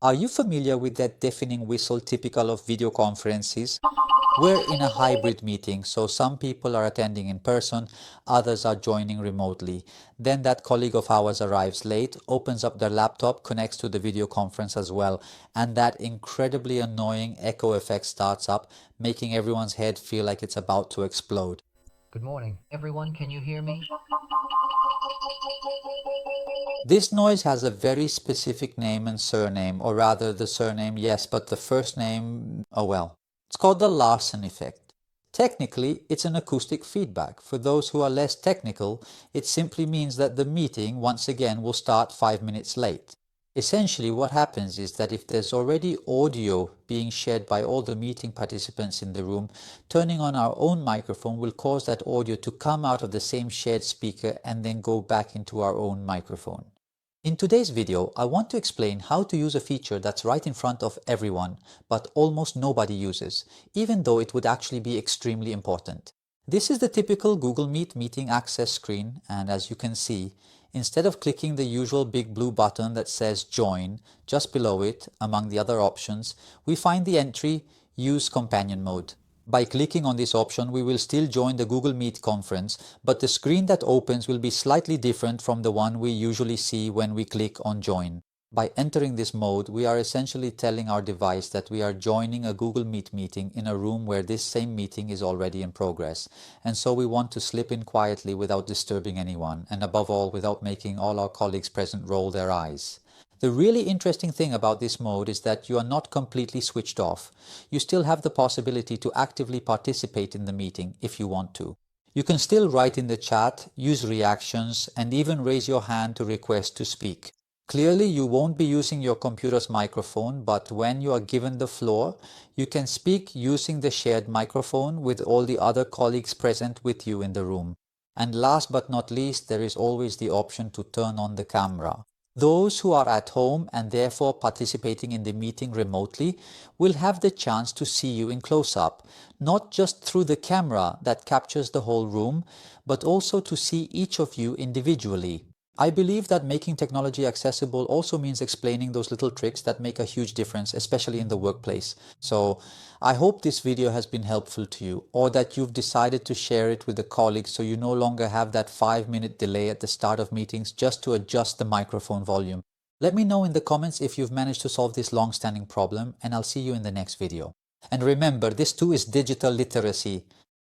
Are you familiar with that deafening whistle typical of video conferences? We're in a hybrid meeting, so some people are attending in person, others are joining remotely. Then that colleague of ours arrives late, opens up their laptop, connects to the video conference as well, and that incredibly annoying echo effect starts up, making everyone's head feel like it's about to explode. Good morning. Everyone, can you hear me? This noise has a very specific name and surname, or rather the surname, yes, but the first name, oh well. It's called the Larsen effect. Technically, it's an acoustic feedback. For those who are less technical, it simply means that the meeting, once again, will start 5 minutes late. Essentially, what happens is that if there's already audio being shared by all the meeting participants in the room, turning on our own microphone will cause that audio to come out of the same shared speaker and then go back into our own microphone. In today's video, I want to explain how to use a feature that's right in front of everyone, but almost nobody uses, even though it would actually be extremely important. This is the typical Google Meet meeting access screen, and as you can see, instead of clicking the usual big blue button that says Join, just below it, among the other options, we find the entry Use Companion Mode. By clicking on this option, we will still join the Google Meet conference, but the screen that opens will be slightly different from the one we usually see when we click on Join. By entering this mode, we are essentially telling our device that we are joining a Google Meet meeting in a room where this same meeting is already in progress, and so we want to slip in quietly without disturbing anyone, and above all, without making all our colleagues present roll their eyes. The really interesting thing about this mode is that you are not completely switched off. You still have the possibility to actively participate in the meeting if you want to. You can still write in the chat, use reactions, and even raise your hand to request to speak. Clearly, you won't be using your computer's microphone, but when you are given the floor, you can speak using the shared microphone with all the other colleagues present with you in the room. And last but not least, there is always the option to turn on the camera. Those who are at home and therefore participating in the meeting remotely will have the chance to see you in close-up, not just through the camera that captures the whole room, but also to see each of you individually. I believe that making technology accessible also means explaining those little tricks that make a huge difference, especially in the workplace. So I hope this video has been helpful to you, or that you've decided to share it with a colleague so you no longer have that 5-minute delay at the start of meetings just to adjust the microphone volume. Let me know in the comments if you've managed to solve this long-standing problem, and I'll see you in the next video. And remember, this too is digital literacy.